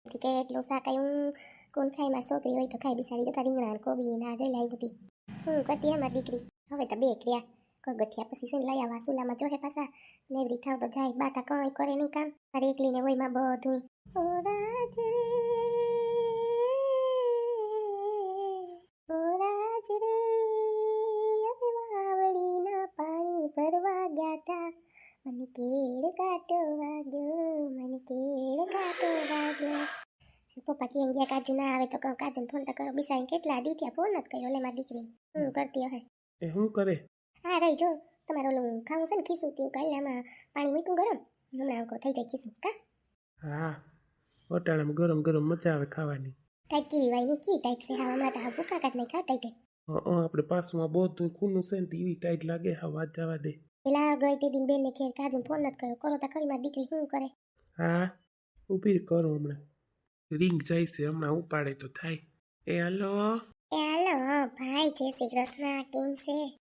કે એટલું શાકાય હું કોણ ખાય માં છોકરી હોય તો ખાઈ બિસાડી જતા રીંગણા કોબી ના જઈ લાવી બધી હું કરતી એમાં દીકરી હવે તો બે ક્રિયા ગઠિયા પછી છે લઈ આવવા સુલામાં જોહે પાછા નેવરી થાવ તો જાય બાતા કઈ કરે નહીં કામ મારે એકલીને હોય માં બધું ઓ રાજ રે ઓ રાજ રે હવે વાવડીના પાણી ભરવા ગયા તા મને કેળ કાટો વાગ્યો મને કેળ કાટો વાગ્યો પપ્પા કે ગયા કાજુ ના આવે તો કહું કાજુને ફોન તો કરો બિસાઈને કેટલા દી થયા ફોન નથી કર્યો લે મારી દીકરી હું કરતી હે એ શું કરે? હા રહી જો તમારે ઓલું ખાવું છે ને ખીસું તેવું કાલે આમાં પાણી મૂક્યું ગરમ હમણાં આંકો થઈ જાય ખીસું કા હા, વટાણામાં ગરમ ગરમ મજા આવે ખાવાની. ટાઈટ કેવી વાય ની કી ટાઈટ છે હા હમણાં તો હા ભૂખા કાટ નહીં ખા ટાઈટ આપણે પાસમાં બધું ખૂનું છે ને એવી ટાઈટ લાગે. હા, વાત જવા દે. પેલા ગઈ તે દિન બેનને ખેર કાજુ ફોન નથી કર્યો કરો તો ખરી મારી દીકરી શું કરે હા, ઊભી કરો હમણાં. રીંગ જાય છે હમણાં ઉપાડે તો થાય. એ હાલો ભાઈ જય શ્રી કૃષ્ણ કેમ છે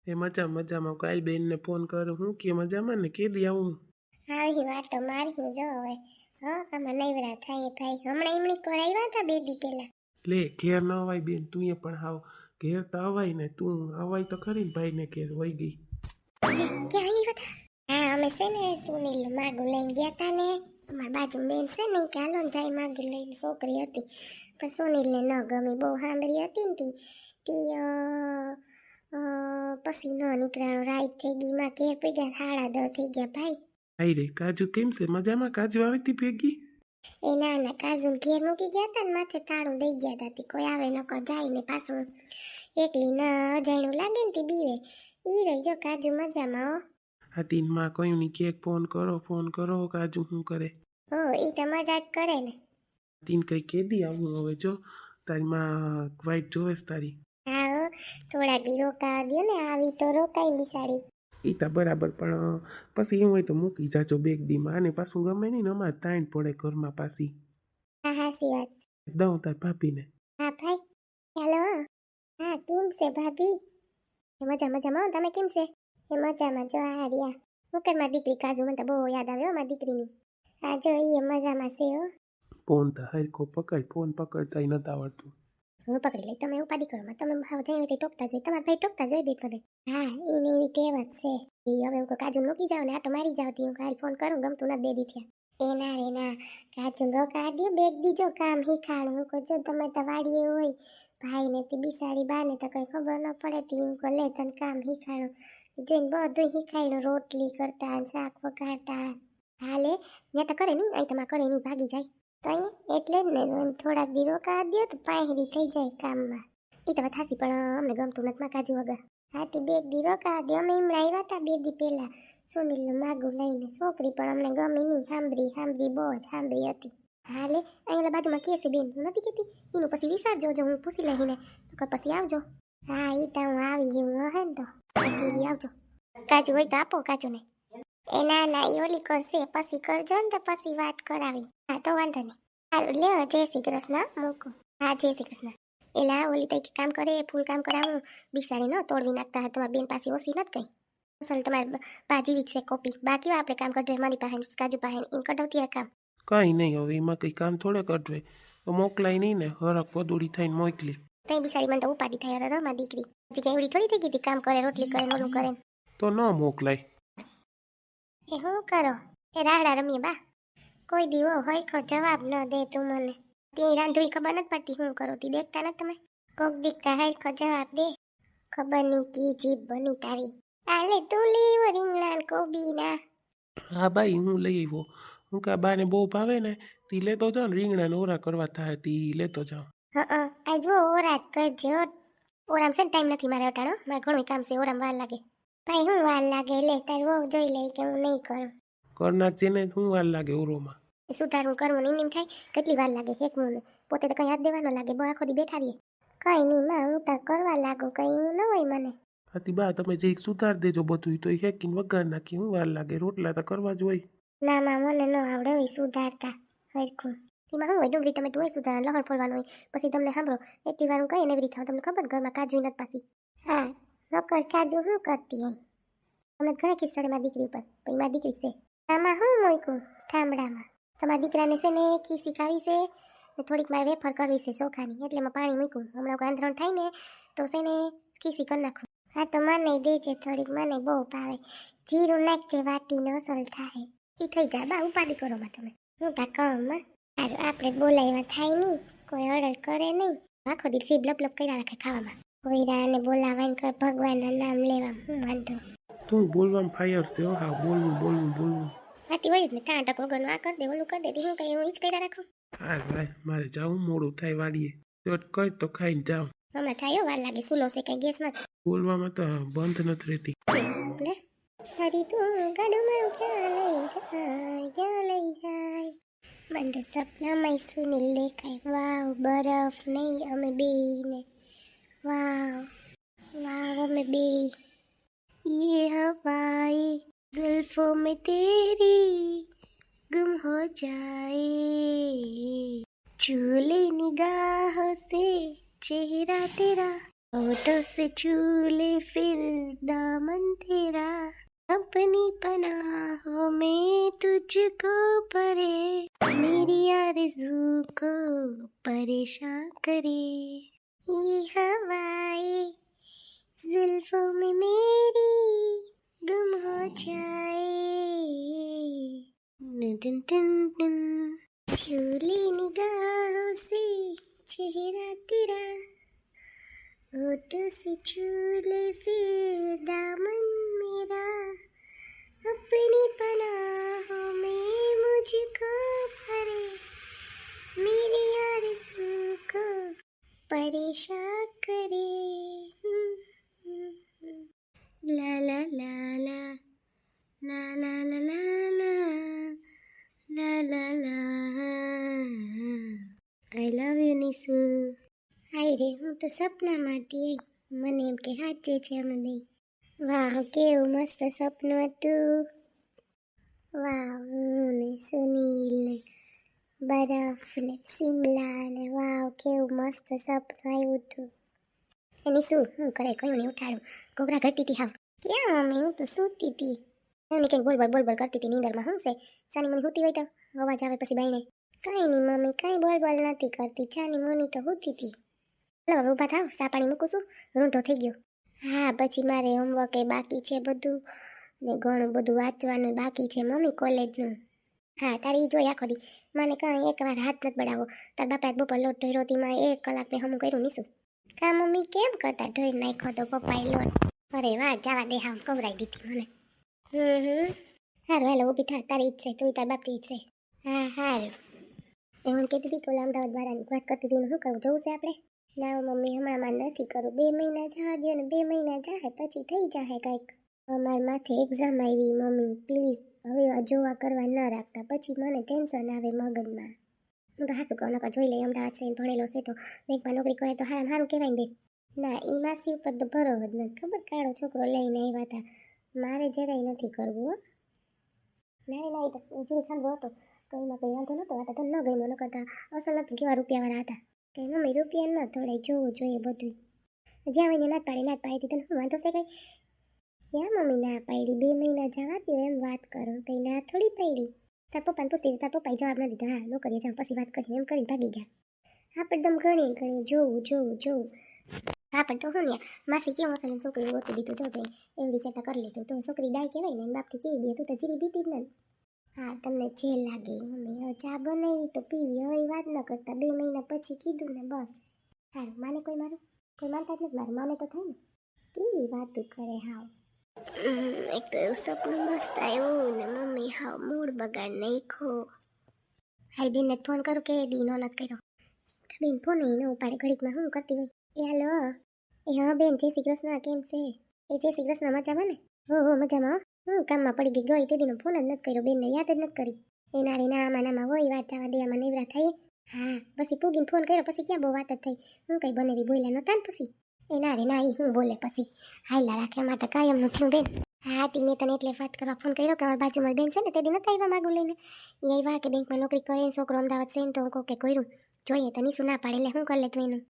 એ મજામાં કાલ બેનને ફોન કરો. હું કે મજામાં ને કેદી આવું? આવી વાતો મારી હું જો હવે હા આમાં નૈવરા થાય ભાઈ હમણાં એમની કરાવ્યા હતા બે દી પહેલા લે ઘેર ન અવાય બેન, તું એ પણ હાવ ઘેર તો અવાય ને, તું અવાય તો ખરી ને ભાઈને ઘેર વહી ગઈ. ક્યાં આવી હતા હા અમે છે ને સુનિલ માગું લઈને ગયા હતા ને અમારી બાજુ બેન છે ને કે હાલો ને જાય માગું લઈને છોકરી હતી પણ સુનિલને ન ગમી બહુ સાંભળી હતી ને તી પછી ન નીકળાનો રાઈટ થઈ ગઈ માં ઘેર પગ્યા 10:30 થઈ ગયા ભાઈ આઈ રે કાજુ કેમ છે? મજામાં? કાજુ આવી તી ભેગી? એ ના કાજુ ઘેર મૂકી ગયા હતા ને માથે તાળું દઈ ગયા હતા તી કોઈ આવે નકો જાય ને પાછું એકલી ન અજાણ્યું લાગે ને તી બીવે ઈ રહી જો કાજુ મજામાં હો આ તીન માં કયું ની કે ફોન કરો કાજુ શું કરે? હો ઈ તો મજા જ કરે ને તીન કઈ કેદી આવું હવે જો તારી માં વાઈટ જોવેસ તારી. હા હો થોડાક દી રોકાવા દો ને આવી તો રોકાઈ બિચારી ઈ તા બરાબર પણ પછી એવું હોય તો મૂકી જાજો બેગ દીમાં. આને પાછું ગમે નહીં ને અમારે તાણ પડે ઘરમાં પાછી. હા હાસી વાત દઉં તાર ભાભીને. હા ભાઈ હેલો હા કેમ છે ભાભી એ મજામાં તમે કેમ છે એ મજામાં જો આ રહ્યા હું કર મારી દીકરી કાજુ મને તો બહુ યાદ આવે હો મારી દીકરીની હા જો એ મજામાં છે હો ફોન તો હરખો પકડ, ફોન પકડતા નતા આવડતું. હું પકડી લઈ તમે ઉપાડી કરો માં તમે ભાવ જઈને તે ટોકતા જોઈ તમારા ભાઈ ટોકતા જોઈ બે કરે હા એને એવી કહેવત છે એ હવે હું કાજુ મૂકી જાવ ને આટો મારી જાવ તી હું કાલ ફોન કરું ગમતું નથી બે દી થયા એના કાજુ રોકા દો બેગ દીજો કામ શીખાડું હું કહું જો તમે તો વાડીએ હોય ભાઈ ને તે બિસાડી બા ને તો કઈ ખબર ન પડે તી હું કહું લે તને કામ શીખાડું જઈને બધું શીખાડ્યું રોટલી કરતા શાક વઘારતા હાલે ત્યાં તો કરે નહીં અહીં તમારે કરે નહીં ભાગી જાય તો એટલે જ ને થોડાક દી રોકા દો તો પાયરી થઈ જાય કામમાં એ તો વાત હાસી પણ અમને ગમતું નથી માં કાજુ વગર હાથી બે દી રોકા દો અમે એમણે આવ્યા હતા બે દી પહેલા સુનિલનું માગું લઈને છોકરી પણ અમને ગમી નહીં સાંભળી બહુ જ સાંભળી હતી હાલે અહીંયા બાજુમાં કે છે બેન હું નથી કહેતી એનું પછી વિચારજો જો હું પૂછી લઈને તો પછી આવજો હા એ તો હું આવી હું હે ને તો પછી આવજો કાજુ હોય તો આપો કાજુને એ ના એ ઓલી કરશે પછી કરજો ને તો પછી વાત કરાવી હા તો વાંધો નહીં સારું લે જય શ્રી કૃષ્ણ મૂકું હા જય શ્રી કૃષ્ણ એલા ઓલી તઈ કામ કરે ફૂલ કામ કરાવું બિસાડી ન તોડવી નાખતા હોય તમારી બેન પાસે ઓછી નથી કઈ અસલ તમારે ભાજી વીક છે કોપી બાકી આપણે કામ કરવું મારી પાસે કાજુ પાસે એમ કઢાવતી આ કામ કાંઈ નહીં હવે એમાં કંઈ કામ થોડે કટવે તો મોકલાય નહીં ને હરક પદુડી થઈને મોકલી. તઈ બિસાડી મને તો ઉપાડી થાય અરે મારી દીકરી હજી કઈ એવડી થોડી થઈ ગઈ હતી કામ કરે રોટલી કરે ઓલું કરે તો ન મોકલાય. એ શું કરો એ રાહડા રમીએ બા કોઈ દીવો હોય ખો જવાબ ન દે તું મને ત્યાં રાંધુઈ ખબર નથી પડતી શું કરો તી દેખતા નથી તમે કોક દીકતા હોય ખો જવાબ દે ખબર નહીં કી જીભ બની તારી આલે તું લીવ રીંગણા કોબી ના હા ભાઈ હું લઈ આવ્યો. હું કા બાને બહુ ભાવે ને તી લેતો જાઉં ને રીંગણા ઓરા કરવા થાય તી લેતો જાઉં. હા આજ જો ઓરા કરજો ઓરામ છે ટાઈમ નથી મારે અટાડો મારે ઘણું કામ છે ઓરામ વાર લાગે ભાઈ હું વાર લાગે લે તાર વહુ જોઈ લે કે હું નહીં કરું કર નાખજે ને શું વાર લાગે ઓરોમાં સુધારવું કરવું ને એમ થાય કેટલી વાર લાગે હેકવું ને પોતે તો કઈ હાથ દેવાનો લાગે બહુ આખો દી બેઠા રહીએ કઈ નહીં માં હું તો કરવા લાગુ કઈ ન હોય મને આથી બા તમે જે સુધાર દેજો બધું તો હેકીને વઘાર નાખી હું વાર લાગે રોટલા તો કરવા જ હોય. ના માં મને ન આવડે હોય સુધારતા હરખું એમાં શું હોય ડુંગળી ટમેટું હોય સુધાર લહણ ફોલવાનું હોય પછી તમને સાંભળો એટલી વાર હું કહીએ ને એવી રીતે તમને ખબર ઘરમાં કાજુ નથી પાછી હા નકર કાજુ શું કરતી હોય તમે ઘણા કિસ્સા મારી દીકરી ઉપર પછી મારી દીકરી છે આમાં શું મૂક્યું ઠામડામાં તમારા દીકરાને છે ને ખીસી ખાવી છે ને થોડીક મારે વેફર કરવી છે ચોખાની, એટલે એમાં પાણી મૂકું. હમણાં આંધણ થાય ને તો છે ને ખીસી કરી નાખું. હા તો મને દેજે થોડીક, મને બહુ ભાવે. જીરું નાખજે વાટીને, અસલ થાય. એ થઈ જાય બા, ઉપાડી કરો માં તમે. હું તા કહું માં. સારું આપણે બોલાવ્યા થાય નહીં, કોઈ ઓર્ડર કરે નહીં. આખો દિવસ જીભ લપ લપ કર્યા રાખે ખાવામાં. કોઈરાને બોલાવાને કોઈ ભગવાનના નામ લેવા હું વાંધો. તું બોલવામાં ફાયર છે હો, હા બોલવું. વાતી હોય જ ને, કાં ટક વગરનું આ કરી દે ઓલું કરી દે, હું કઈ હું ઈ જ કર્યા રાખું. હા ભાઈ, મારે જાવું મોડું થાય વાડીએ. ચોટ કર તો ખાઈને જાઉં. હમણાં થાય વાર લાગે, સુલો છે કઈ ગેસ નથી. બોલવામાં તો બંધ નથી રહેતી. લે હરી તું ગાડુમાં ક્યાં લઈ જાય બંધ સપનામાં સુનિલ દેખાય. વાવ બરફ નહીં અમે બેને, વાવ વાવ અમે બે. ये हवाएं जुल्फों में तेरी गुम हो जाए, छू ले निगाहों से चेहरा तेरा, होठों से छू ले फिर दामन तेरा, अपनी पनाहों में तुझको परे, मेरी आरज़ू को परेशान करे. ये हवाएं जुल्फों में मेरी गुम हो जाए, टन टन टन, छूली निगाहों से चेहरा तेरा, होठों से छूले फिर दामन मेरा, अपनी पनाहों में मुझको भरे, मेरी आरज़ू को परेशान करे. La la la la la la la la la la la la. I love you Nishu. હાય રે, હું તો સપનામાં હતી. મને એમ કે સાચે છે અમે બે. વાહ કેવું મસ્ત સપનું હતું. વાહ હું ને સુનિલ ને બરફ ને શિમલા ને, વાવ કેવું મસ્ત સપનું આવ્યું હતું. એની શું હું કરે કયું નહીં ઉઠાડું. ઘોઘરા ઘરતી હતી હાવ. ક્યાં મમ્મી, હું તો સૂતી હતી. એમની કંઈક બોલ કરતી હતી નીંદરમાં. શું છે સાની મની સૂતી હોય તો અવાજ આવે પછી બાઈને. કાંઈ નહીં મમ્મી, કાંઈ બોલ નથી કરતી. છાની મની તો સૂતી હતી. ચાલો હવે ઊભા થાવ, ચા પાણી મૂકું છું, રૂંઢો થઈ ગયો. હા પછી મારે હોમવર્ક એ બાકી છે બધું, ને ઘણું બધું વાંચવાનું બાકી છે મમ્મી કોલેજનું. હા તારી જોઈ આખો દી મને કાંઈ એકવાર હાથ નથી બળાવો. તાર બાપાએ બપોર લોટ ઢોર્યો હતી, માં 1 કલાક મેં હમું કર્યું નીશું. કા મમ્મી કેમ કરતા ઢોઈ નાખ્યો તો પપ્પાએ લોટ. અરે વાહ જવા દે, હા કવરાઈ દીધી મને. સારું હાલો ઊભી થા, તારી ઈચ્છે તું તાર બાપની ઈચ્છે. હા સારું. એ મને કહેતી હતી કે ઓલા અમદાવાદ વાળાની વાત કરતી હતી, શું કરવું જવું છે આપણે? ના મમ્મી હમણાં નથી કરવું, 2 મહિના જવા દો ને, 2 મહિના જાય પછી થઈ જાય કંઈક. અમારી માથે એક્ઝામ આવી મમ્મી, પ્લીઝ હવે જોવા કરવા ન રાખતા, પછી મને ટેન્શન આવે મગજમાં. હું તો હાચું કહું, નકર જોઈ લઈ અમદાવાદ છે ભણેલો છે તો બેંકમાં નોકરી કરે તો હારામાં સારું કહેવાય ને બેન. ના એ માસી ઉપર તો ભરો જ નથી, ખબર કાળો છોકરો લઈને આવ્યા હતા. મારે જરાય નથી કરવું હો. મારે ના તો જીવ સાંભળો હતો તો એમાં કંઈ વાંધો નહોતો, આ તો ન ગમ્યો, ન કરતા અસલ હતું કેવા રૂપિયાવાળા હતા. કે મમ્મી રૂપિયા ન થોડાય જોવું જોઈએ બધું. જ્યાં હોય ને ના પાડી હતી તને શું વાંધો છે કંઈ? ક્યાં મમ્મી ના પાડી, 2 મહિના જવા દો એમ વાત કરો, કંઈ ના થોડી પાડી. તાર પપ્પાને પૂછતી તાર પપ્પાએ જવાબ ન દીધો. હા નોકરીએ જાઉં પછી વાત કરી એમ કરીને ભાગી ગયા. હા પણ તમે ઘણી જોવું. હા પણ તો હું માસી કેવું હશે ને છોકરી ગોતી દીધું જોજે, એવડી સેતા કરી લીધું તો છોકરી ડાય કહેવાય ને, બાપથી કેવી દે તું તો જીરી બીતી જ ને. હા તમને જે લાગે મમ્મી, હવે ચા બનાવી તો પીવી, હવે વાત ન કરતા, 2 મહિના પછી કીધું ને બસ. સારું માને કોઈ મારું, કોઈ માનતા જ નથી મારું, માને તો થાય ને. કેવી વાતું કરે હાવ. એક તો એવું સપનું મસ્ત આવ્યું ને મમ્મી હાવ મૂડ બગાડ નાખ્યો. હાઈ બેનને ફોન કરું કે દીનો નથી કર્યો. બેન ફોન ન ઉપાડે ઘડીકમાં, શું કરતી હોય? એ હાલો. એ હા બેન જય શ્રી કૃષ્ણ, કેમ છે? એ જય શ્રી કૃષ્ણ, મજામાં ને? હો મજામાં. હું કામમાં પડી ગઈ તે દીનો ફોન જ નથી કર્યો, બેનને યાદ જ નથી કરી. એના રે નામાં હોય વાત જવા દે, આમાં નેવરા થઈ. હા પછી પૂગીને ફોન કર્યો પછી ક્યાં બહુ વાત જ થઈ. હું કઈ બનેવી બોલ્યા નહોતા ને પછી. એના રે ના એ હું બોલે પછી હાઈલા રાખે, એમાં તો કાયમનું થયું બેન. હા તી મેં તને એટલે વાત કરવા ફોન કર્યો કે અમારી બાજુમાં બેન છે ને તે દી નથી આવ્યા માગું લઈને. એ આવ્યા કે બેંકમાં નોકરી કરે, છોકરો અમદાવાદ છે ને તો હું કહું કે કર્યું જોઈએ તો નીસું ના પાડે, એટલે શું કરી લે તું એનું?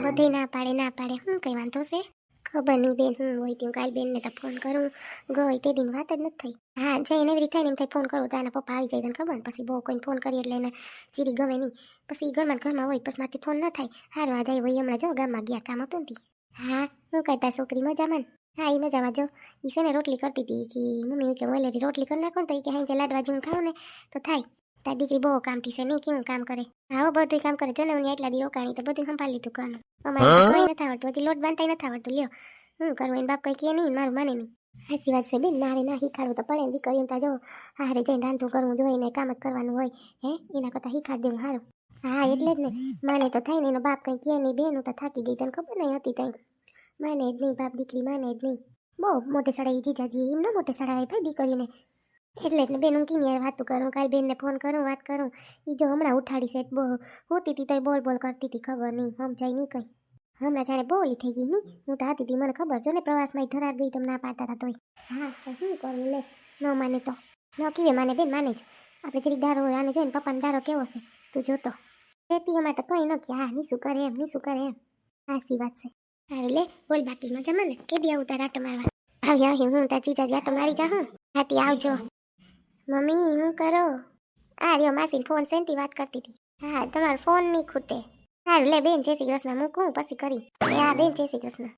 બધે ના પાડે, શું કઈ વાંધો છે? ખબર નહીં બેન હું હોય ત્યાં કાલ બેનને તો ફોન કરું ગઈ તે દિન વાત જ નથી થઈ. હા જઈને એવી રીતે થાય ને એમ થાય ફોન કરું તો એના પપ્પા આવી જાય તને ખબર ને પછી બહુ કોઈને ફોન કરીએ એટલે એને ચીરી ગમે નહીં. પછી ઘરમાં હોય પછી માથી ફોન ન થાય. હારવા જાય હોય હમણાં જો ગામમાં ગયા કામ હતું ને તી. હા હું કહેતા છોકરી મજામાં ને? હા એ મજામાં જો એ છે ને રોટલી કરતી હતી કે મમ્મી કે ઓલેથી રોટલી કરી નાખો ને તો એ કે હાઈ લાડવા જેવું ખાવું ને તો થાય. તારી દીકરી બહુ કામથી છે નહીં કેવું કામ કરે. હા બધું કામ કરે જો ને હું એટલા દી રોકાણી તો બધું સંભાળી લીધું કરવાનું. અમારે તો કંઈ નથી આવડતું હજી લોટ બાંધતા નથી આવડતું લ્યો હું કરવું એને બાપ કંઈ કહે નહીં મારું માને નહીં. સાચી વાત છે બેન મારે ના શીખાડવું તો પડે ને દીકરીઓ ત્યાં જો હારે જઈને રાંધવું કરવું જોઈએ ને કામ જ કરવાનું હોય હે એના કરતાં શીખાડ દેવું સારું. હા એટલે જ ને માને તો થાય ને એનો બાપ કંઈ કહે નહીં બેન હું તો થાકી ગઈ તને ખબર નહીં હતી તઈ માને જ નહીં બાપ દીકરી માને જ નહીં બહુ મોટે સડાઈ જીજાજી એમ ન મોટે સડાવે ભાઈ દીકરીને એટલે જ ને બેન હું કિની યાર વાતું કરું કાલ બેનને ફોન કરું વાત કરું એ જો હમણાં ઉઠાડી છે બહુ હોતી હતી તો બોલ કરતી હતી ખબર નહીં સમજાય નહીં કંઈ હમણાં જાણે બોલી થઈ ગઈ નહીં હું તો હતી હતી મને ખબર જો ને પ્રવાસમાં ધરાર ગઈ તમે ના પાડતા હતા તોય. હા તો શું કરું લે ન માને તો ન કીવે માને બેન માને જ આપણે જરી ડારો હોય આને જોઈને પપ્પાનો ડારો કેવો છે તું જોતો ખેતીઓમાં તો કંઈ ન કે હા નીસું કરે એમ સાચી વાત છે. સારું લે બોલ બાકી મજામાં ને કે દી આવું તાર આટો મારવા આવી હું તાર જીજાજી આટો મારી જા હું હાથી આવજો. મમ્મી હું કરો આ રહ્યો માસીને ફોન સેનથી વાત કરતી હતી. હા તમારો ફોન નહીં ખૂટે. સારું લે બેન જય શ્રી કૃષ્ણ મૂકું પછી કરી. હા બેન જય શ્રી કૃષ્ણ.